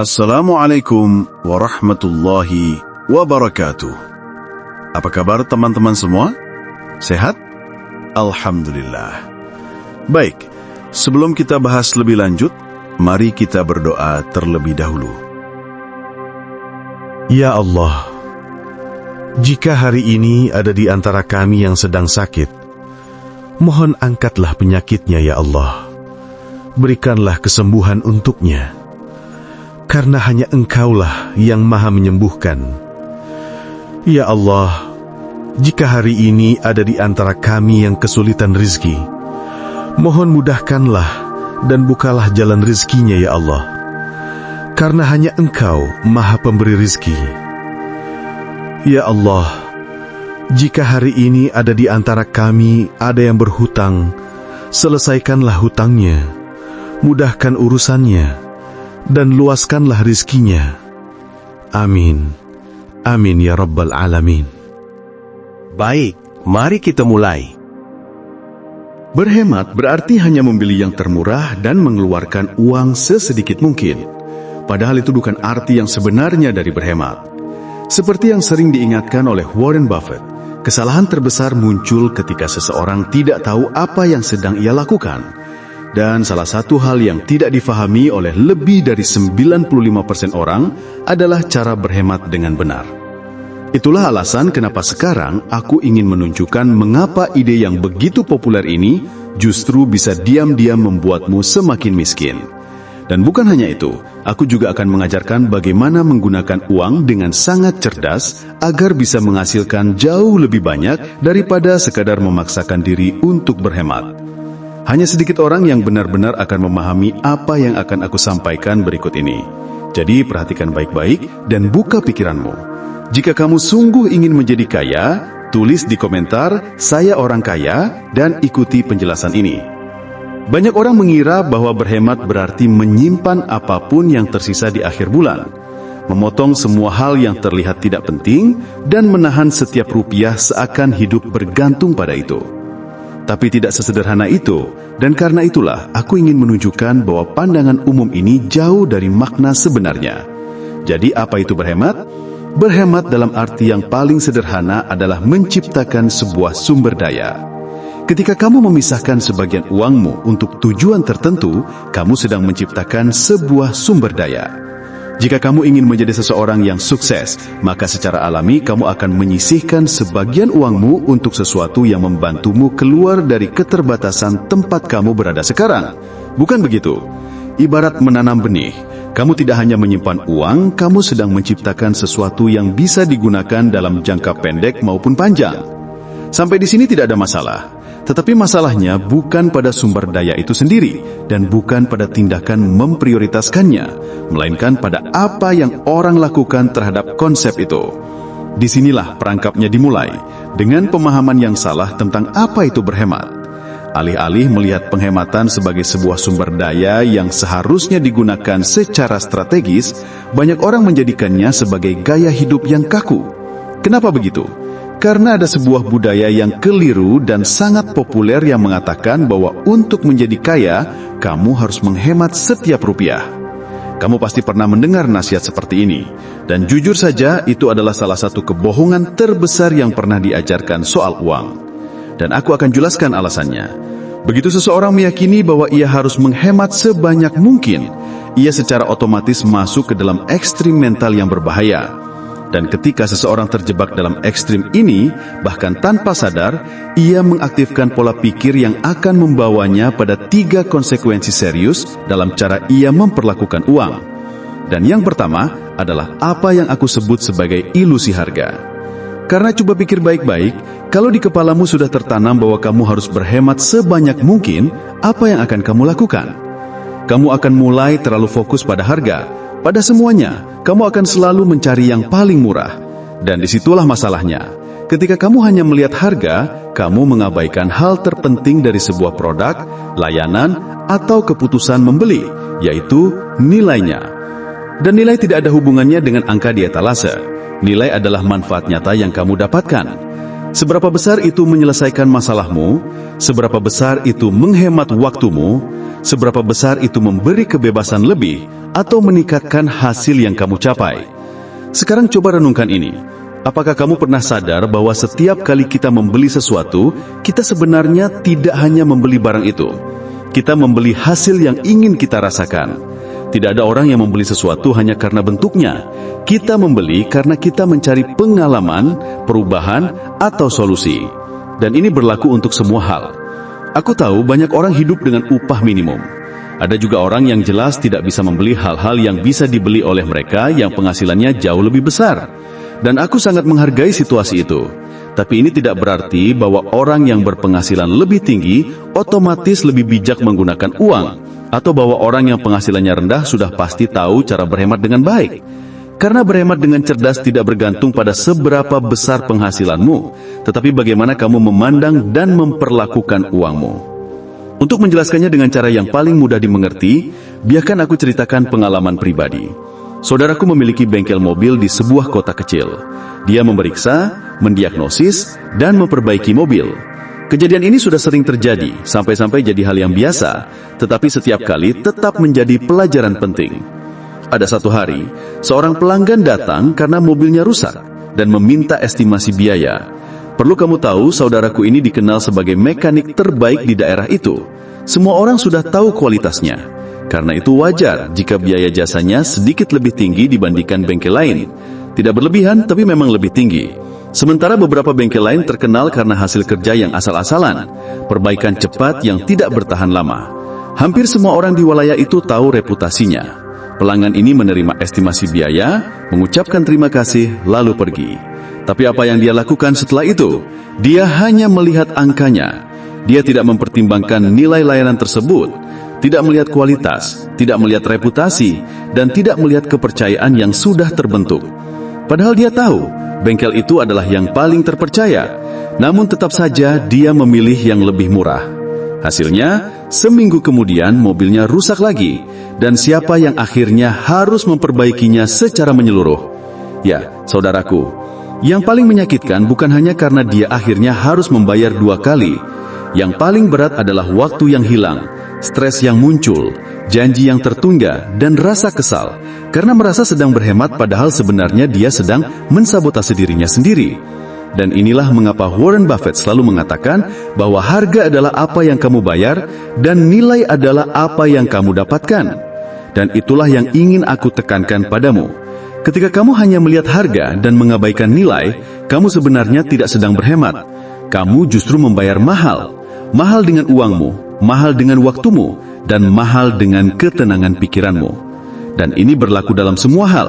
Assalamualaikum warahmatullahi wabarakatuh. Apa kabar teman-teman semua? Sehat? Alhamdulillah. Baik, sebelum kita bahas lebih lanjut, mari kita berdoa terlebih dahulu. Ya Allah, jika hari ini ada di antara kami yang sedang sakit, mohon angkatlah penyakitnya ya Allah. Berikanlah kesembuhan untuknya. Karena hanya Engkaulah yang Maha menyembuhkan. Ya Allah, jika hari ini ada di antara kami yang kesulitan rizki, mohon mudahkanlah dan bukalah jalan rizkinya ya Allah. Karena hanya Engkau Maha pemberi rizki. Ya Allah, jika hari ini ada di antara kami ada yang berhutang, selesaikanlah hutangnya, mudahkan urusannya, dan luaskanlah rizkinya. Amin. Amin ya Rabbal Alamin. Baik, mari kita mulai. Berhemat berarti hanya membeli yang termurah dan mengeluarkan uang sesedikit mungkin. Padahal itu bukan arti yang sebenarnya dari berhemat. Seperti yang sering diingatkan oleh Warren Buffett, kesalahan terbesar muncul ketika seseorang tidak tahu apa yang sedang ia lakukan. Dan salah satu hal yang tidak difahami oleh lebih dari 95% orang adalah cara berhemat dengan benar. Itulah alasan kenapa sekarang aku ingin menunjukkan mengapa ide yang begitu populer ini justru bisa diam-diam membuatmu semakin miskin. Dan bukan hanya itu, aku juga akan mengajarkan bagaimana menggunakan uang dengan sangat cerdas agar bisa menghasilkan jauh lebih banyak daripada sekadar memaksakan diri untuk berhemat. Hanya sedikit orang yang benar-benar akan memahami apa yang akan aku sampaikan berikut ini. Jadi perhatikan baik-baik dan buka pikiranmu. Jika kamu sungguh ingin menjadi kaya, tulis di komentar, "Saya orang kaya," dan ikuti penjelasan ini. Banyak orang mengira bahwa berhemat berarti menyimpan apapun yang tersisa di akhir bulan, memotong semua hal yang terlihat tidak penting, dan menahan setiap rupiah seakan hidup bergantung pada itu. Tapi tidak sesederhana itu, dan karena itulah aku ingin menunjukkan bahwa pandangan umum ini jauh dari makna sebenarnya. Jadi apa itu berhemat? Berhemat dalam arti yang paling sederhana adalah menciptakan sebuah sumber daya. Ketika kamu memisahkan sebagian uangmu untuk tujuan tertentu, kamu sedang menciptakan sebuah sumber daya. Jika kamu ingin menjadi seseorang yang sukses, maka secara alami kamu akan menyisihkan sebagian uangmu untuk sesuatu yang membantumu keluar dari keterbatasan tempat kamu berada sekarang. Bukan begitu? Ibarat menanam benih, kamu tidak hanya menyimpan uang, kamu sedang menciptakan sesuatu yang bisa digunakan dalam jangka pendek maupun panjang. Sampai di sini tidak ada masalah. Tetapi masalahnya bukan pada sumber daya itu sendiri dan bukan pada tindakan memprioritaskannya, melainkan pada apa yang orang lakukan terhadap konsep itu. Disinilah perangkapnya dimulai, dengan pemahaman yang salah tentang apa itu berhemat. Alih-alih melihat penghematan sebagai sebuah sumber daya yang seharusnya digunakan secara strategis, banyak orang menjadikannya sebagai gaya hidup yang kaku. Kenapa begitu? Karena ada sebuah budaya yang keliru dan sangat populer yang mengatakan bahwa untuk menjadi kaya, kamu harus menghemat setiap rupiah. Kamu pasti pernah mendengar nasihat seperti ini. Dan jujur saja, itu adalah salah satu kebohongan terbesar yang pernah diajarkan soal uang. Dan aku akan jelaskan alasannya. Begitu seseorang meyakini bahwa ia harus menghemat sebanyak mungkin, ia secara otomatis masuk ke dalam ekstrim mental yang berbahaya. Dan ketika seseorang terjebak dalam ekstrim ini, bahkan tanpa sadar, ia mengaktifkan pola pikir yang akan membawanya pada 3 konsekuensi serius dalam cara ia memperlakukan uang. Dan yang pertama adalah apa yang aku sebut sebagai ilusi harga. Karena coba pikir baik-baik, kalau di kepalamu sudah tertanam bahwa kamu harus berhemat sebanyak mungkin, apa yang akan kamu lakukan? Kamu akan mulai terlalu fokus pada harga. Pada semuanya, kamu akan selalu mencari yang paling murah. Dan disitulah masalahnya. Ketika kamu hanya melihat harga, kamu mengabaikan hal terpenting dari sebuah produk, layanan, atau keputusan membeli, yaitu nilainya. Dan nilai tidak ada hubungannya dengan angka di etalase. Nilai adalah manfaat nyata yang kamu dapatkan. Seberapa besar itu menyelesaikan masalahmu, seberapa besar itu menghemat waktumu, seberapa besar itu memberi kebebasan lebih, atau meningkatkan hasil yang kamu capai. Sekarang coba renungkan ini. Apakah kamu pernah sadar bahwa setiap kali kita membeli sesuatu, kita sebenarnya tidak hanya membeli barang itu. Kita membeli hasil yang ingin kita rasakan. Tidak ada orang yang membeli sesuatu hanya karena bentuknya. Kita membeli karena kita mencari pengalaman, perubahan, atau solusi. Dan ini berlaku untuk semua hal. Aku tahu banyak orang hidup dengan upah minimum. Ada juga orang yang jelas tidak bisa membeli hal-hal yang bisa dibeli oleh mereka yang penghasilannya jauh lebih besar. Dan aku sangat menghargai situasi itu. Tapi ini tidak berarti bahwa orang yang berpenghasilan lebih tinggi otomatis lebih bijak menggunakan uang, atau bahwa orang yang penghasilannya rendah sudah pasti tahu cara berhemat dengan baik. Karena berhemat dengan cerdas tidak bergantung pada seberapa besar penghasilanmu, tetapi bagaimana kamu memandang dan memperlakukan uangmu. Untuk menjelaskannya dengan cara yang paling mudah dimengerti, biarkan aku ceritakan pengalaman pribadi. Saudaraku memiliki bengkel mobil di sebuah kota kecil. Dia memeriksa, mendiagnosis, dan memperbaiki mobil. Kejadian ini sudah sering terjadi, sampai-sampai jadi hal yang biasa, tetapi setiap kali tetap menjadi pelajaran penting. Ada satu hari, seorang pelanggan datang karena mobilnya rusak dan meminta estimasi biaya. Perlu kamu tahu, saudaraku ini dikenal sebagai mekanik terbaik di daerah itu. Semua orang sudah tahu kualitasnya. Karena itu wajar jika biaya jasanya sedikit lebih tinggi dibandingkan bengkel lain. Tidak berlebihan, tapi memang lebih tinggi. Sementara beberapa bengkel lain terkenal karena hasil kerja yang asal-asalan, perbaikan cepat yang tidak bertahan lama. Hampir semua orang di wilayah itu tahu reputasinya. Pelanggan ini menerima estimasi biaya, mengucapkan terima kasih, lalu pergi. Tapi apa yang dia lakukan setelah itu? Dia hanya melihat angkanya. Dia tidak mempertimbangkan nilai layanan tersebut, tidak melihat kualitas, tidak melihat reputasi, dan tidak melihat kepercayaan yang sudah terbentuk. Padahal dia tahu, bengkel itu adalah yang paling terpercaya. Namun tetap saja dia memilih yang lebih murah. Hasilnya, seminggu kemudian mobilnya rusak lagi, dan siapa yang akhirnya harus memperbaikinya secara menyeluruh? Ya, saudaraku, yang paling menyakitkan bukan hanya karena dia akhirnya harus membayar 2 kali. Yang paling berat adalah waktu yang hilang, stres yang muncul, janji yang tertunda, dan rasa kesal karena merasa sedang berhemat padahal sebenarnya dia sedang mensabotase dirinya sendiri. Dan inilah mengapa Warren Buffett selalu mengatakan bahwa harga adalah apa yang kamu bayar dan nilai adalah apa yang kamu dapatkan. Dan itulah yang ingin aku tekankan padamu. Ketika kamu hanya melihat harga dan mengabaikan nilai, kamu sebenarnya tidak sedang berhemat. Kamu justru membayar mahal. Mahal dengan uangmu, mahal dengan waktumu, dan mahal dengan ketenangan pikiranmu. Dan ini berlaku dalam semua hal.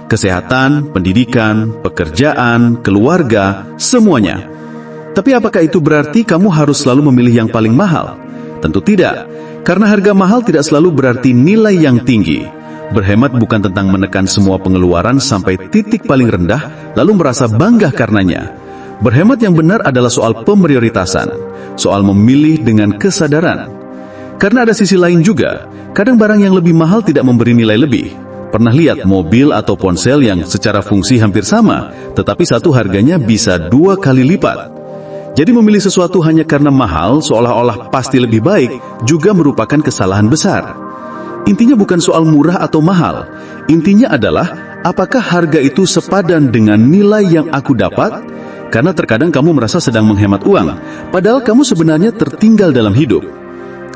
Kesehatan, pendidikan, pekerjaan, keluarga, semuanya. Tapi apakah itu berarti kamu harus selalu memilih yang paling mahal? Tentu tidak. Karena harga mahal tidak selalu berarti nilai yang tinggi. Berhemat bukan tentang menekan semua pengeluaran sampai titik paling rendah, lalu merasa bangga karenanya. Berhemat yang benar adalah soal pemprioritasan, soal memilih dengan kesadaran. Karena ada sisi lain juga, kadang barang yang lebih mahal tidak memberi nilai lebih. Pernah lihat mobil atau ponsel yang secara fungsi hampir sama, tetapi satu harganya bisa 2 kali lipat. Jadi memilih sesuatu hanya karena mahal, seolah-olah pasti lebih baik, juga merupakan kesalahan besar. Intinya bukan soal murah atau mahal. Intinya adalah, apakah harga itu sepadan dengan nilai yang aku dapat? Karena terkadang kamu merasa sedang menghemat uang, padahal kamu sebenarnya tertinggal dalam hidup.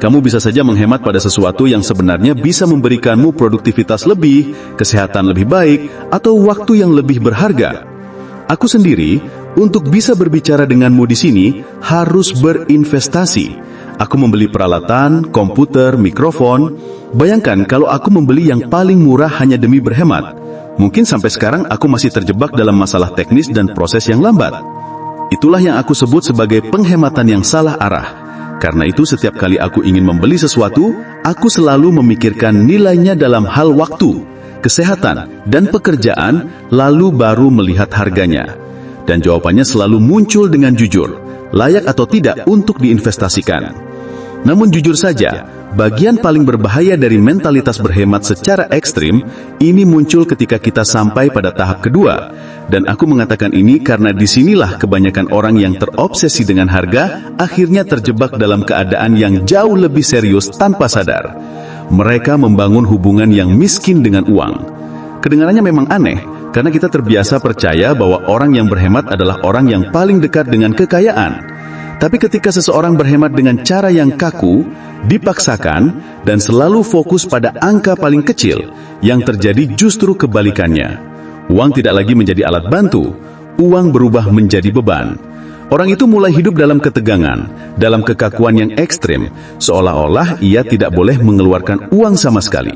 Kamu bisa saja menghemat pada sesuatu yang sebenarnya bisa memberikanmu produktivitas lebih, kesehatan lebih baik, atau waktu yang lebih berharga. Aku sendiri, untuk bisa berbicara denganmu di sini, harus berinvestasi. Aku membeli peralatan, komputer, mikrofon. Bayangkan kalau aku membeli yang paling murah hanya demi berhemat. Mungkin sampai sekarang aku masih terjebak dalam masalah teknis dan proses yang lambat. Itulah yang aku sebut sebagai penghematan yang salah arah. Karena itu setiap kali aku ingin membeli sesuatu, aku selalu memikirkan nilainya dalam hal waktu, kesehatan, dan pekerjaan, lalu baru melihat harganya. Dan jawabannya selalu muncul dengan jujur, layak atau tidak untuk diinvestasikan. Namun jujur saja, bagian paling berbahaya dari mentalitas berhemat secara ekstrim, ini muncul ketika kita sampai pada tahap kedua. Dan aku mengatakan ini karena disinilah kebanyakan orang yang terobsesi dengan harga, akhirnya terjebak dalam keadaan yang jauh lebih serius tanpa sadar. mereka membangun hubungan yang miskin dengan uang. Kedengarannya memang aneh, karena kita terbiasa percaya bahwa orang yang berhemat adalah orang yang paling dekat dengan kekayaan. Tapi ketika seseorang berhemat dengan cara yang kaku, dipaksakan, dan selalu fokus pada angka paling kecil, yang terjadi justru kebalikannya. Uang tidak lagi menjadi alat bantu, uang berubah menjadi beban. Orang itu mulai hidup dalam ketegangan, dalam kekakuan yang ekstrim, seolah-olah ia tidak boleh mengeluarkan uang sama sekali.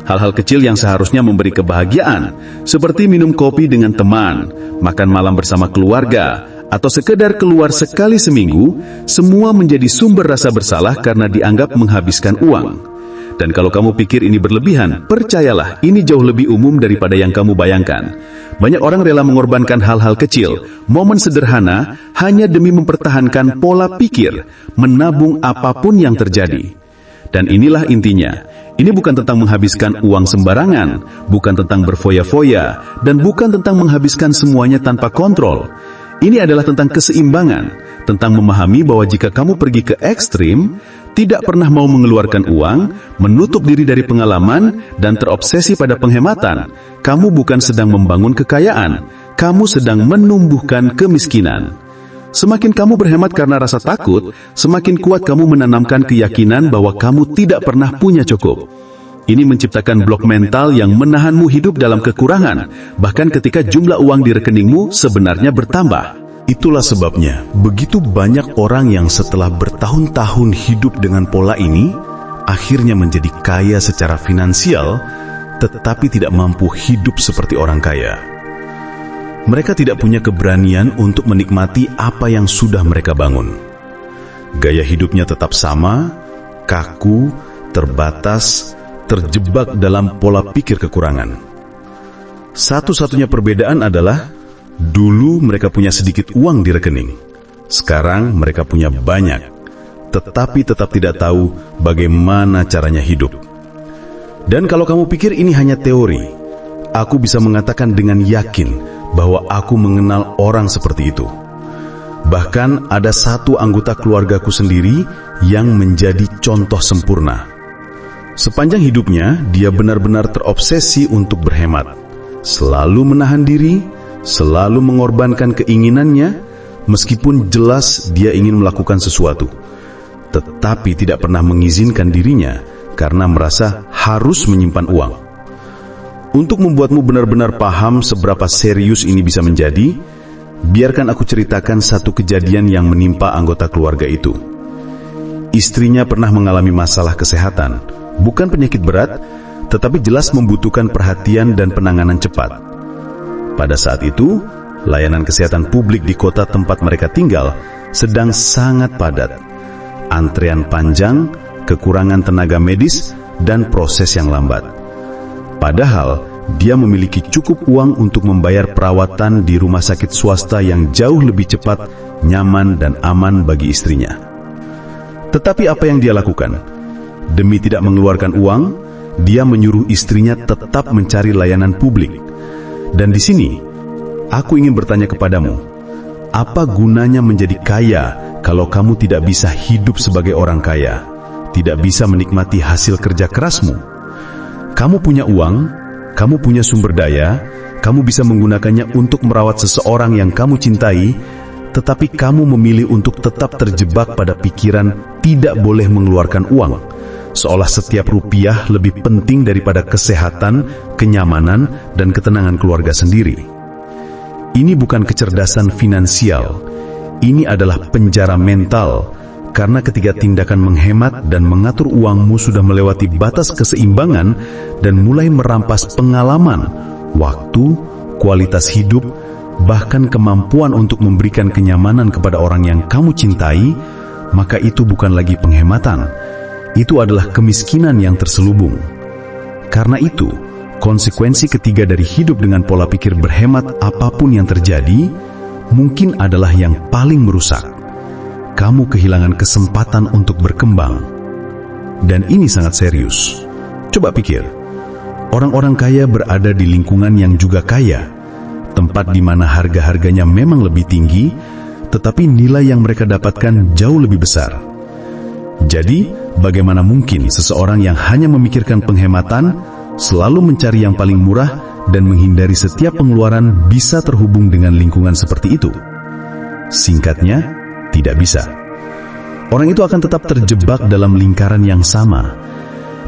Hal-hal kecil yang seharusnya memberi kebahagiaan, seperti minum kopi dengan teman, makan malam bersama keluarga, atau sekedar keluar sekali seminggu, semua menjadi sumber rasa bersalah karena dianggap menghabiskan uang. Dan kalau kamu pikir ini berlebihan, percayalah, ini jauh lebih umum daripada yang kamu bayangkan. Banyak orang rela mengorbankan hal-hal kecil, momen sederhana, hanya demi mempertahankan pola pikir, menabung apapun yang terjadi. Dan inilah intinya. Ini bukan tentang menghabiskan uang sembarangan, bukan tentang berfoya-foya, dan bukan tentang menghabiskan semuanya tanpa kontrol. Ini adalah tentang keseimbangan, tentang memahami bahwa jika kamu pergi ke ekstrim, tidak pernah mau mengeluarkan uang, menutup diri dari pengalaman, dan terobsesi pada penghematan, kamu bukan sedang membangun kekayaan, kamu sedang menumbuhkan kemiskinan. Semakin kamu berhemat karena rasa takut, semakin kuat kamu menanamkan keyakinan bahwa kamu tidak pernah punya cukup. Ini menciptakan blok mental yang menahanmu hidup dalam kekurangan, bahkan ketika jumlah uang di rekeningmu sebenarnya bertambah. Itulah sebabnya, begitu banyak orang yang setelah bertahun-tahun hidup dengan pola ini, akhirnya menjadi kaya secara finansial, tetapi tidak mampu hidup seperti orang kaya. Mereka tidak punya keberanian untuk menikmati apa yang sudah mereka bangun. Gaya hidupnya tetap sama, kaku, terbatas, terjebak dalam pola pikir kekurangan. Satu-satunya perbedaan adalah, dulu mereka punya sedikit uang di rekening. Sekarang mereka punya banyak, tetapi tetap tidak tahu bagaimana caranya hidup. Dan kalau kamu pikir ini hanya teori, aku bisa mengatakan dengan yakin bahwa aku mengenal orang seperti itu. Bahkan ada satu anggota keluargaku sendiri yang menjadi contoh sempurna. Sepanjang hidupnya, dia benar-benar terobsesi untuk berhemat, selalu menahan diri, selalu mengorbankan keinginannya, meskipun jelas dia ingin melakukan sesuatu, tetapi tidak pernah mengizinkan dirinya karena merasa harus menyimpan uang. Untuk membuatmu benar-benar paham seberapa serius ini bisa menjadi, biarkan aku ceritakan satu kejadian yang menimpa anggota keluarga itu. Istrinya pernah mengalami masalah kesehatan, bukan penyakit berat, tetapi jelas membutuhkan perhatian dan penanganan cepat. Pada saat itu, layanan kesehatan publik di kota tempat mereka tinggal sedang sangat padat. Antrean panjang, kekurangan tenaga medis, dan proses yang lambat. Padahal, dia memiliki cukup uang untuk membayar perawatan di rumah sakit swasta yang jauh lebih cepat, nyaman, dan aman bagi istrinya. Tetapi apa yang dia lakukan? Demi tidak mengeluarkan uang, dia menyuruh istrinya tetap mencari layanan publik. Dan di sini, aku ingin bertanya kepadamu, apa gunanya menjadi kaya kalau kamu tidak bisa hidup sebagai orang kaya, tidak bisa menikmati hasil kerja kerasmu? Kamu punya uang, kamu punya sumber daya, kamu bisa menggunakannya untuk merawat seseorang yang kamu cintai, tetapi kamu memilih untuk tetap terjebak pada pikiran tidak boleh mengeluarkan uang, seolah setiap rupiah lebih penting daripada kesehatan, kenyamanan, dan ketenangan keluarga sendiri. Ini bukan kecerdasan finansial, ini adalah penjara mental, karena ketika tindakan menghemat dan mengatur uangmu sudah melewati batas keseimbangan dan mulai merampas pengalaman, waktu, kualitas hidup, bahkan kemampuan untuk memberikan kenyamanan kepada orang yang kamu cintai, maka itu bukan lagi penghematan. Itu adalah kemiskinan yang terselubung. Karena itu, konsekuensi ketiga dari hidup dengan pola pikir berhemat apapun yang terjadi, mungkin adalah yang paling merusak. Kamu kehilangan kesempatan untuk berkembang. Dan ini sangat serius. Coba pikir, orang-orang kaya berada di lingkungan yang juga kaya, tempat di mana harga-harganya memang lebih tinggi, tetapi nilai yang mereka dapatkan jauh lebih besar. Jadi, bagaimana mungkin seseorang yang hanya memikirkan penghematan, selalu mencari yang paling murah, dan menghindari setiap pengeluaran bisa terhubung dengan lingkungan seperti itu? Singkatnya, tidak bisa. Orang itu akan tetap terjebak dalam lingkaran yang sama,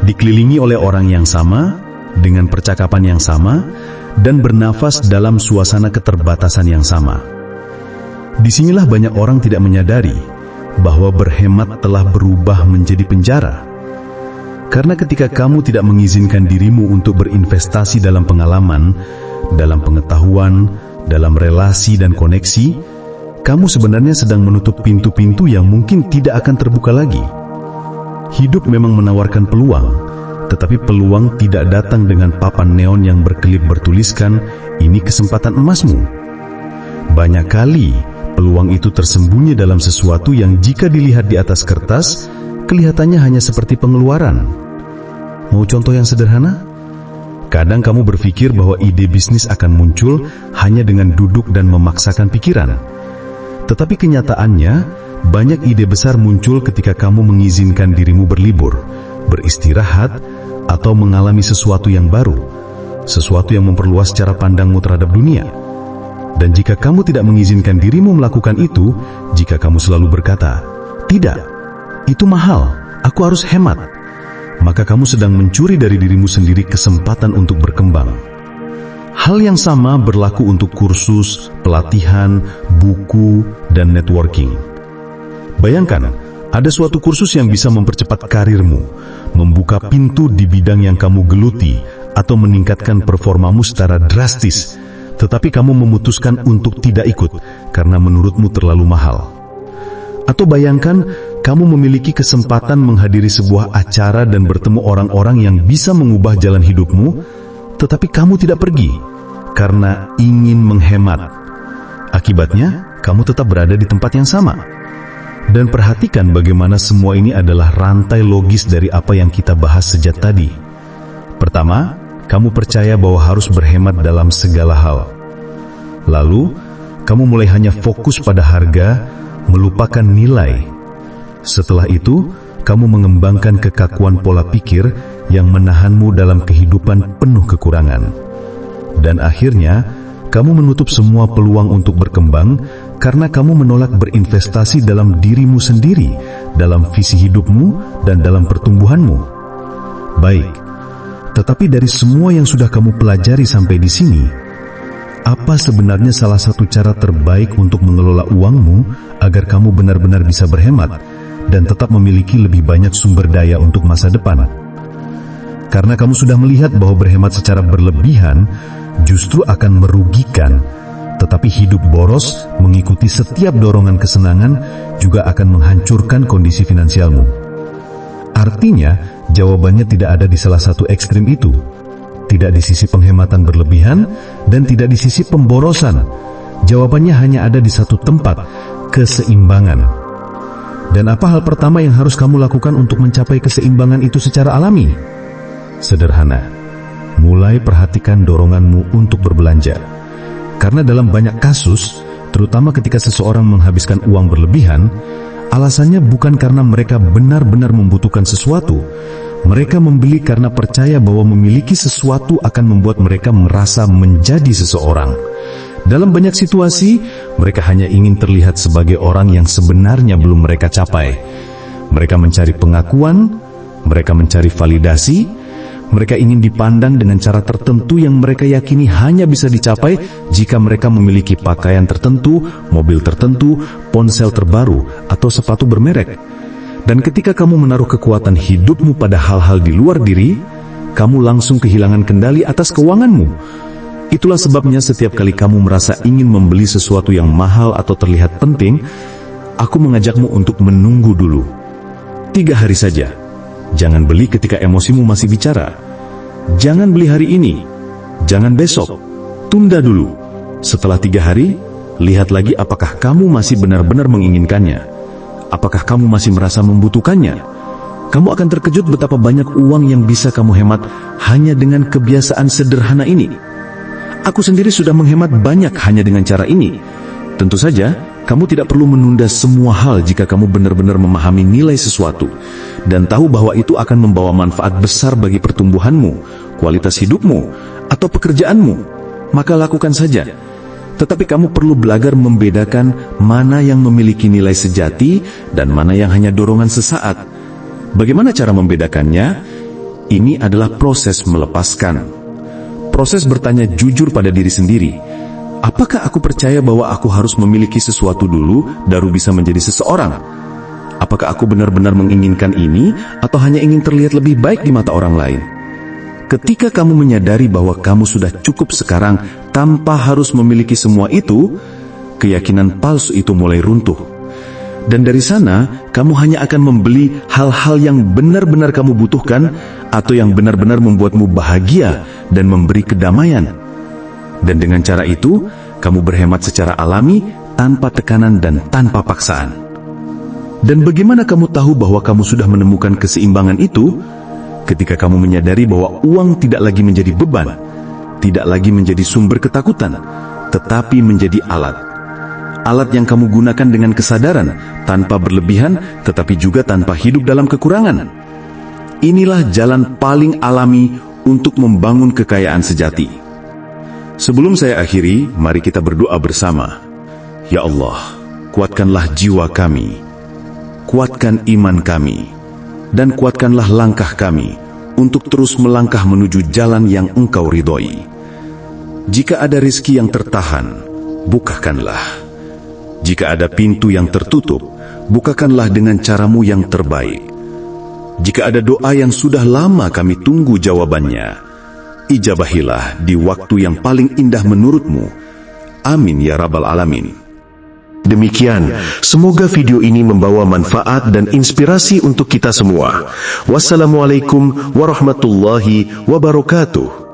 dikelilingi oleh orang yang sama, dengan percakapan yang sama, dan bernafas dalam suasana keterbatasan yang sama. Disinilah banyak orang tidak menyadari bahwa berhemat telah berubah menjadi penjara. Karena ketika kamu tidak mengizinkan dirimu untuk berinvestasi dalam pengalaman, dalam pengetahuan, dalam relasi dan koneksi, kamu sebenarnya sedang menutup pintu-pintu yang mungkin tidak akan terbuka lagi. Hidup memang menawarkan peluang, tetapi peluang tidak datang dengan papan neon yang berkelip bertuliskan, "Ini kesempatan emasmu." Banyak kali, peluang itu tersembunyi dalam sesuatu yang jika dilihat di atas kertas, kelihatannya hanya seperti pengeluaran. Mau contoh yang sederhana? Kadang kamu berpikir bahwa ide bisnis akan muncul hanya dengan duduk dan memaksakan pikiran. Tetapi kenyataannya, banyak ide besar muncul ketika kamu mengizinkan dirimu berlibur, beristirahat, atau mengalami sesuatu yang baru, sesuatu yang memperluas cara pandangmu terhadap dunia. Dan jika kamu tidak mengizinkan dirimu melakukan itu, jika kamu selalu berkata, "Tidak, itu mahal, aku harus hemat," maka kamu sedang mencuri dari dirimu sendiri kesempatan untuk berkembang. Hal yang sama berlaku untuk kursus, pelatihan, buku, dan networking. Bayangkan, ada suatu kursus yang bisa mempercepat karirmu, membuka pintu di bidang yang kamu geluti, atau meningkatkan performamu secara drastis, tetapi kamu memutuskan untuk tidak ikut karena menurutmu terlalu mahal. Atau bayangkan, kamu memiliki kesempatan menghadiri sebuah acara dan bertemu orang-orang yang bisa mengubah jalan hidupmu, tetapi kamu tidak pergi karena ingin menghemat. Akibatnya, kamu tetap berada di tempat yang sama. Dan perhatikan bagaimana semua ini adalah rantai logis dari apa yang kita bahas sejak tadi. Pertama, kamu percaya bahwa harus berhemat dalam segala hal. Lalu, kamu mulai hanya fokus pada harga, melupakan nilai. Setelah itu, kamu mengembangkan kekakuan pola pikir yang menahanmu dalam kehidupan penuh kekurangan. Dan akhirnya, kamu menutup semua peluang untuk berkembang karena kamu menolak berinvestasi dalam dirimu sendiri, dalam visi hidupmu, dan dalam pertumbuhanmu. Baik, tetapi dari semua yang sudah kamu pelajari sampai di sini, apa sebenarnya salah satu cara terbaik untuk mengelola uangmu agar kamu benar-benar bisa berhemat dan tetap memiliki lebih banyak sumber daya untuk masa depan? Karena kamu sudah melihat bahwa berhemat secara berlebihan justru akan merugikan, tetapi hidup boros mengikuti setiap dorongan kesenangan juga akan menghancurkan kondisi finansialmu. Artinya, jawabannya tidak ada di salah satu ekstrim itu. Tidak di sisi penghematan berlebihan dan tidak di sisi pemborosan. Jawabannya hanya ada di satu tempat, keseimbangan. Dan apa hal pertama yang harus kamu lakukan untuk mencapai keseimbangan itu secara alami? Sederhana, mulai perhatikan doronganmu untuk berbelanja. Karena dalam banyak kasus, terutama ketika seseorang menghabiskan uang berlebihan, alasannya bukan karena mereka benar-benar membutuhkan sesuatu. Mereka membeli karena percaya bahwa memiliki sesuatu akan membuat mereka merasa menjadi seseorang. Dalam banyak situasi, mereka hanya ingin terlihat sebagai orang yang sebenarnya belum mereka capai. Mereka mencari pengakuan, mereka mencari validasi, mereka ingin dipandang dengan cara tertentu yang mereka yakini hanya bisa dicapai jika mereka memiliki pakaian tertentu, mobil tertentu, ponsel terbaru, atau sepatu bermerek. Dan ketika kamu menaruh kekuatan hidupmu pada hal-hal di luar diri, kamu langsung kehilangan kendali atas keuanganmu. Itulah sebabnya setiap kali kamu merasa ingin membeli sesuatu yang mahal atau terlihat penting, aku mengajakmu untuk menunggu dulu. 3 hari saja. Jangan beli ketika emosimu masih bicara. Jangan beli hari ini. Jangan besok. Tunda dulu. Setelah 3 hari, lihat lagi apakah kamu masih benar-benar menginginkannya. Apakah kamu masih merasa membutuhkannya? Kamu akan terkejut betapa banyak uang yang bisa kamu hemat hanya dengan kebiasaan sederhana ini. Aku sendiri sudah menghemat banyak hanya dengan cara ini. Tentu saja, Kamu tidak perlu menunda semua hal jika kamu benar-benar memahami nilai sesuatu dan tahu bahwa itu akan membawa manfaat besar bagi pertumbuhanmu, kualitas hidupmu, atau pekerjaanmu. Maka lakukan saja. Tetapi kamu perlu belajar membedakan mana yang memiliki nilai sejati dan mana yang hanya dorongan sesaat. Bagaimana cara membedakannya? Ini adalah proses melepaskan. Proses bertanya jujur pada diri sendiri. Apakah aku percaya bahwa aku harus memiliki sesuatu dulu baru bisa menjadi seseorang? Apakah aku benar-benar menginginkan ini atau hanya ingin terlihat lebih baik di mata orang lain? Ketika kamu menyadari bahwa kamu sudah cukup sekarang tanpa harus memiliki semua itu, keyakinan palsu itu mulai runtuh. Dan dari sana, kamu hanya akan membeli hal-hal yang benar-benar kamu butuhkan atau yang benar-benar membuatmu bahagia dan memberi kedamaian. Dan dengan cara itu, kamu berhemat secara alami, tanpa tekanan dan tanpa paksaan. Dan bagaimana kamu tahu bahwa kamu sudah menemukan keseimbangan itu? Ketika kamu menyadari bahwa uang tidak lagi menjadi beban, tidak lagi menjadi sumber ketakutan, tetapi menjadi alat. Alat yang kamu gunakan dengan kesadaran, tanpa berlebihan, tetapi juga tanpa hidup dalam kekurangan. Inilah jalan paling alami untuk membangun kekayaan sejati. Sebelum saya akhiri, mari kita berdoa bersama. Ya Allah, kuatkanlah jiwa kami, kuatkan iman kami, dan kuatkanlah langkah kami untuk terus melangkah menuju jalan yang Engkau ridhoi. Jika ada rezeki yang tertahan, bukakanlah. Jika ada pintu yang tertutup, bukakanlah dengan caramu yang terbaik. Jika ada doa yang sudah lama kami tunggu jawabannya, ijabahilah di waktu yang paling indah menurutmu. Amin ya Rabbal Alamin. Demikian, semoga video ini membawa manfaat dan inspirasi untuk kita semua. Wassalamualaikum warahmatullahi wabarakatuh.